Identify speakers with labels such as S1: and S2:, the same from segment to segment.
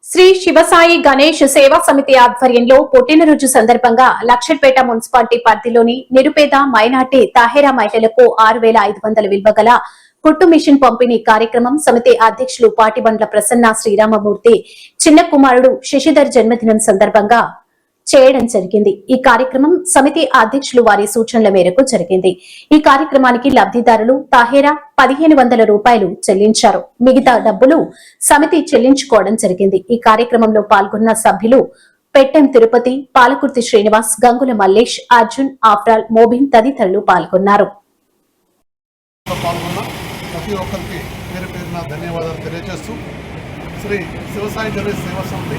S1: శ్రీ శివసాయి గణేష్ సేవా సమితి ఆధ్వర్యంలో పుట్టినరోజు సందర్భంగా లక్షట్పేట మున్సిపాలిటీ పరిధిలోని నిరుపేద మైనార్టీ తాహేరా మహిళలకు 6,500 విలువ గల కుట్టు మిషన్ పంపిణీ కార్యక్రమం సమితి అధ్యక్షులు పాటిబండ్ల ప్రసన్న శ్రీరామమూర్తి చిన్న కుమారుడు శశిధర్ జన్మదినం సందర్భంగా చేయడం జరిగింది। ఈ కార్యక్రమం సమితి అధ్యక్షులు వారి సూచనల మేరకు జరిగింది। ఈ కార్యక్రమానికి లబ్ధిదారులు తాహేరా 1,500 రూపాయలు చెల్లించారు। మిగతా డబ్బులు సమితి చెల్లించుకోవడం జరిగింది। ఈ కార్యక్రమంలో పాల్గొన్న సభ్యులు పెట్టెం తిరుపతి, పాలకుర్తి శ్రీనివాస్, గంగుల మల్లేష్, అర్జున్, ఆఫ్రాల్, మోబిన్ తదితరులు పాల్గొన్నారు।
S2: శ్రీ శివసాయి గణేష్ సేవా సమితి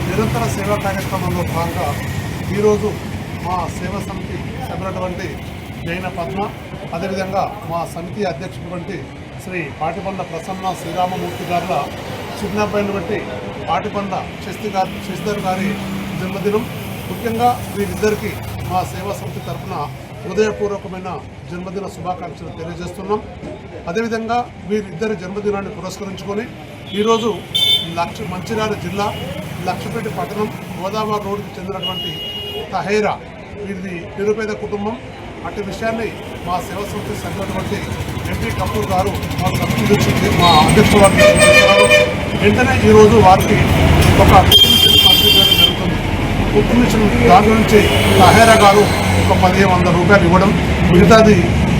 S2: నిరంతర సేవా కార్యక్రమంలో భాగంగా ఈరోజు మా సేవా సమితి సభ్యులటువంటి జైన పద్మ, అదేవిధంగా మా సమితి అధ్యక్షుడు శ్రీ పాటిబండ్ల ప్రసన్న శ్రీరామమూర్తి గారుల చిన్నబ్బాయిని బట్టి పాటిబండ్ల శశిధర్ గారి జన్మదినం। ముఖ్యంగా వీరిద్దరికీ మా సేవా సమితి తరఫున హృదయపూర్వకమైన జన్మదిన శుభాకాంక్షలు తెలియజేస్తున్నాం। అదేవిధంగా వీరిద్దరి జన్మదినాన్ని పురస్కరించుకొని ఈరోజు మంచిర్యాల జిల్లా లక్షపేట పట్టణం గోదావరి రోడ్డుకి చెందినటువంటి తహేరా వీరిది నిరుపేద కుటుంబం। అట్టి విషయాన్ని మా సేవా సంస్థ సభ్యులటువంటి ఎంపీ కపూర్ గారు మా సభ్యులు మా అధ్యక్షుడు వెంటనే ఈరోజు వారికి ఒక పంపిణీ జరుగుతుంది। కుట్టు మిషన్ దాని నుంచి తహేరా గారు ఒక 1,500 రూపాయలు ఇవ్వడం, మిగతాది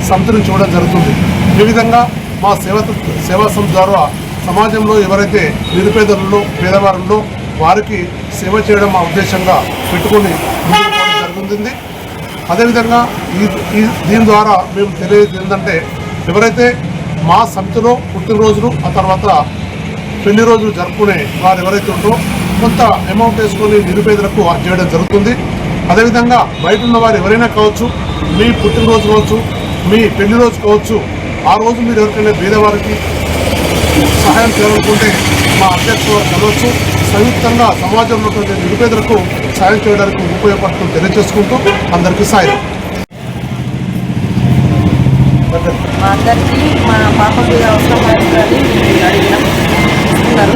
S2: సంస్థ నుంచి ఇవ్వడం జరుగుతుంది। ఈ విధంగా మా సేవా సంస్థ ద్వారా సమాజంలో ఎవరైతే నిరుపేదలలో పేదవారులో వారికి సేవ చేయడం మా ఉద్దేశంగా పెట్టుకొని జరుగుతుంది। అదేవిధంగా దీని ద్వారా మేము తెలియదు ఏంటంటే, ఎవరైతే మా సమితిలో పుట్టినరోజులు ఆ తర్వాత పెళ్లి రోజులు జరుపుకునే వారు ఎవరైతే ఉంటారో కొంత అమౌంట్ వేసుకొని నిరుపేదలకు చేయడం జరుగుతుంది। అదేవిధంగా బయట ఉన్న వారు ఎవరైనా కావచ్చు, మీ పుట్టినరోజు కావచ్చు, మీ పెళ్లి రోజు కావచ్చు, ఆ రోజు మీరు ఎవరికైనా పేదవారికి సహాయం చేయాలనుకుంటే మా అధ్యక్షుడు కలవచ్చు। సంయుక్తంగా సమాజంలో నిరుపేదలకు సాయం చేయడానికి ఉపయోగపడుతుంది తెలియజేసుకుంటూ అందరికీ సాయం।
S3: మా అందరికీ మా పాపకి అవసరమైనది అడిగినారు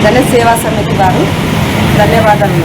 S3: గణేష్ సేవా సమితి వారు ధన్యవాదాలు।